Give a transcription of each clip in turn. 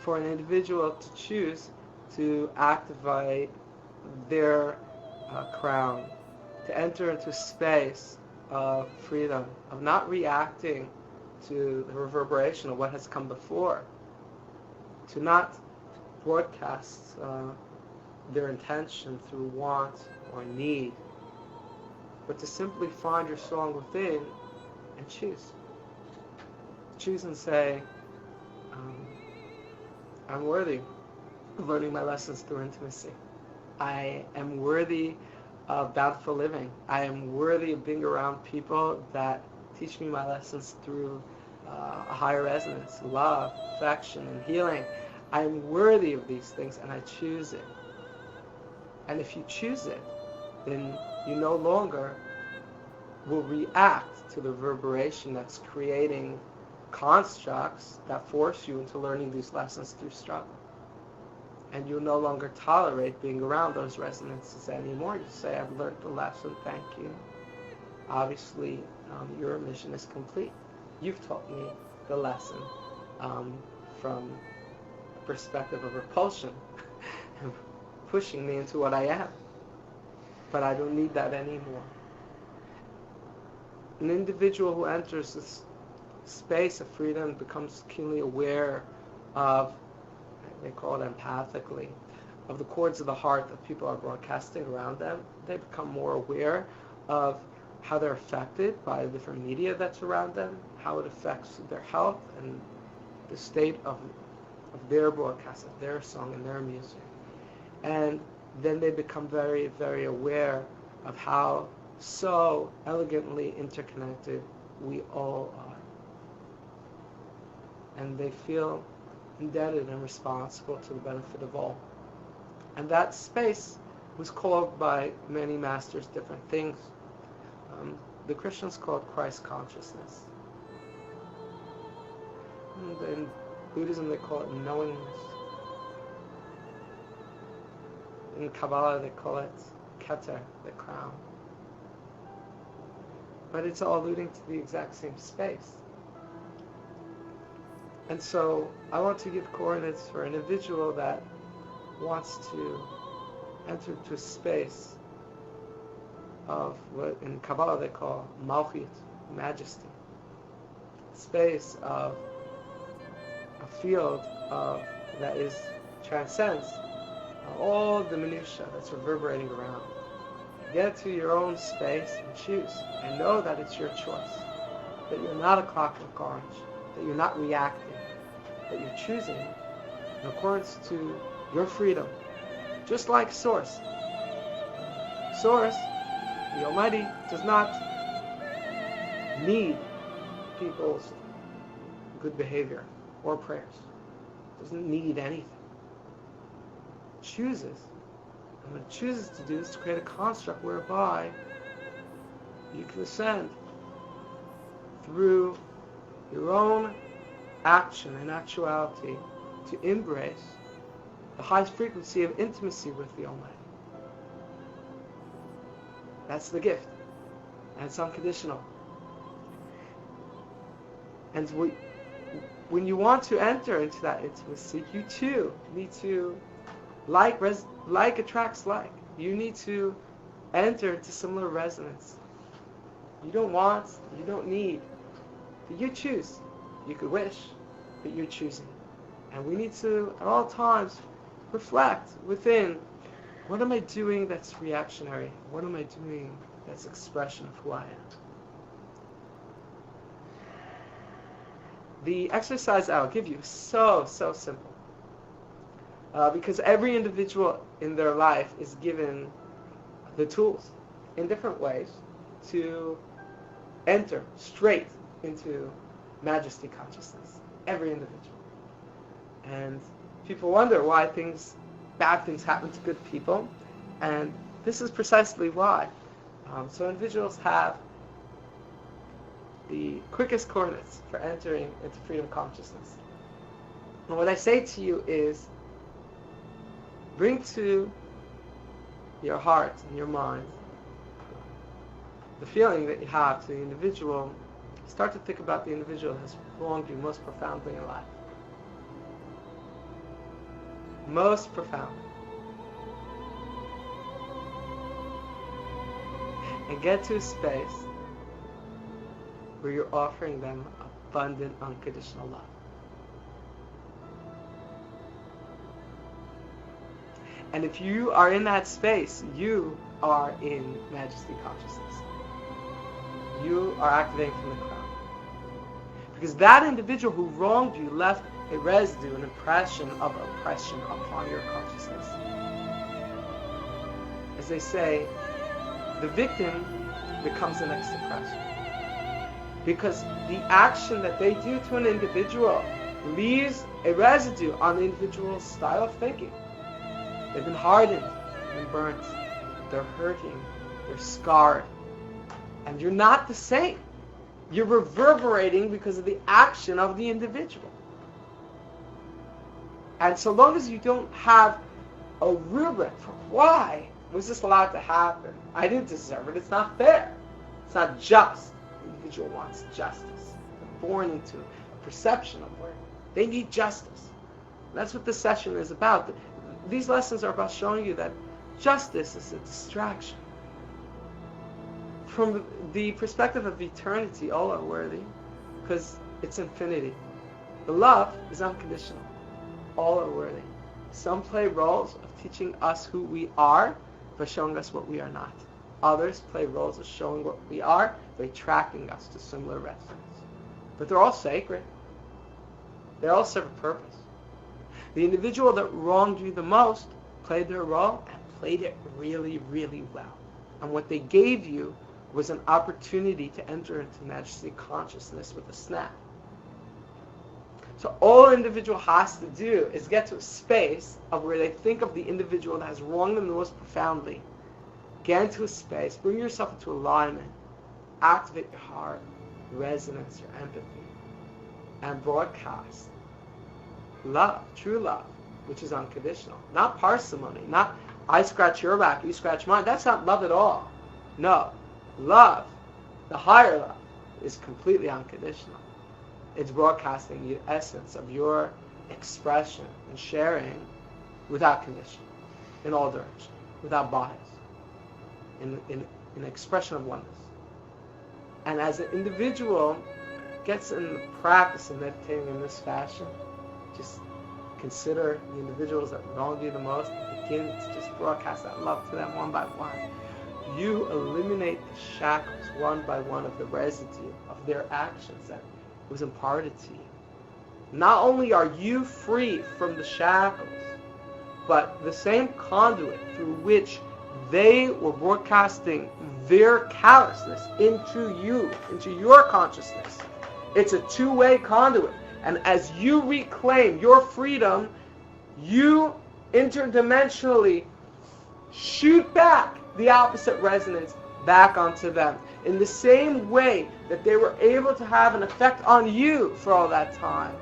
for an individual to choose to activate their crown, to enter into a space of freedom, of not reacting to the reverberation of what has come before, to not broadcast their intention through want or need, but to simply find your song within and choose. Choose and say, I'm worthy of learning my lessons through intimacy. I am worthy of bountiful living. I am worthy of being around people that teach me my lessons through a higher resonance, love, affection, and healing. I am worthy of these things, and I choose it. And if you choose it, then you no longer will react to the reverberation that's creating constructs that force you into learning these lessons through struggle. And you'll no longer tolerate being around those resonances anymore. You say, I've learned the lesson, thank you. Obviously, your mission is complete. You've taught me the lesson from a perspective of repulsion, pushing me into what I am. But I don't need that anymore. An individual who enters this space of freedom becomes keenly aware of, they call it empathically, of the chords of the heart that people are broadcasting around them. They become more aware of how they're affected by the different media that's around them, how it affects their health and the state of their broadcast, of their song and their music. And then they become very, very aware of how so elegantly interconnected we all are. And they feel indebted and responsible to the benefit of all. And that space was called by many masters different things. The Christians call it Christ consciousness. And in Buddhism they call it knowingness. In Kabbalah they call it Keter, the crown. But it's all alluding to the exact same space. And so I want to give coordinates for an individual that wants to enter into a space of what in Kabbalah they call Malchut, majesty. Space of a field of that transcends all the minutiae that's reverberating around. Get to your own space and choose, and know that it's your choice. That you're not a clockwork orange. That you're not reacting. That you're choosing in accordance to your freedom. Just like Source. Source, the Almighty, does not need people's good behavior or prayers. Doesn't need anything. Chooses. And what it chooses to do is to create a construct whereby you can ascend through your own action and actuality to embrace the highest frequency of intimacy with the Almighty. That's the gift. And it's unconditional. And when you want to enter into that intimacy, you too need to, like attracts like. You need to enter into similar resonance. You don't want, you don't need, but you choose. You could wish, but you're choosing. And we need to, at all times, reflect within, what am I doing that's reactionary? What am I doing that's expression of who I am? The exercise I'll give you is so simple. Because every individual in their life is given the tools in different ways to enter straight into majesty consciousness. Every individual. And people wonder why bad things happen to good people. And this is precisely why. So individuals have the quickest coordinates for entering into freedom consciousness. And what I say to you is, bring to your heart and your mind the feeling that you have to the individual. Start to think about the individual who has wronged you most profoundly in life. most profoundly. And get to a space where you're offering them abundant, unconditional love. And if you are in that space, you are in majesty consciousness. You are activating from the crown. Because that individual who wronged you left a residue, an impression of oppression upon your consciousness. As they say, the victim becomes the next oppressor. Because the action that they do to an individual leaves a residue on the individual's style of thinking. They've been hardened and burnt. They're hurting. They're scarred. And you're not the same. You're reverberating because of the action of the individual. And so long as you don't have a rubric for why was this allowed to happen, I didn't deserve it, it's not fair. It's not just. The individual wants justice. They're born into a perception of where they need justice. That's what this session is about. These lessons are about showing you that justice is a distraction. From the perspective of eternity, all are worthy because it's infinity. The love is unconditional. All are worthy. Some play roles of teaching us who we are by showing us what we are not. Others play roles of showing what we are by tracking us to similar residents. But they're all sacred. They all serve a purpose. The individual that wronged you the most played their role and played it really, really well. And what they gave you was an opportunity to enter into majesty consciousness with a snap. So all an individual has to do is get to a space of where they think of the individual that has wronged them the most profoundly. Get into a space, bring yourself into alignment, activate your heart, resonance, your empathy, and broadcast love, true love, which is unconditional. Not parsimony, not I scratch your back, you scratch mine. That's not love at all. No. Love, the higher love, is completely unconditional. It's broadcasting the essence of your expression and sharing without condition, in all directions, without bias, in expression of oneness. And as an individual gets in the practice of meditating in this fashion, just consider the individuals that wronged you the most and begin to just broadcast that love to them one by one. You eliminate the shackles one by one of the residue of their actions that was imparted to you. Not only are you free from the shackles, but the same conduit through which they were broadcasting their callousness into you, into your consciousness. It's a two-way conduit. And as you reclaim your freedom, you interdimensionally shoot back the opposite resonance back onto them. In the same way that they were able to have an effect on you for all that time,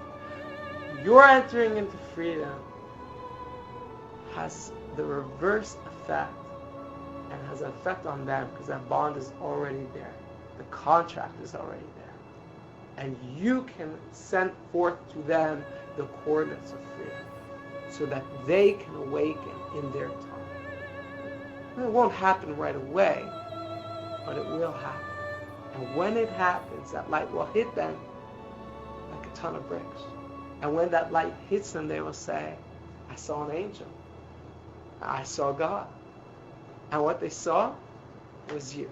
you're entering into freedom has the reverse effect and has an effect on them because that bond is already there. The contract is already there. And you can send forth to them the coordinates of freedom so that they can awaken in their time. And it won't happen right away, but it will happen. And when it happens, that light will hit them like a ton of bricks. And when that light hits them, they will say, I saw an angel. I saw God. And what they saw was you.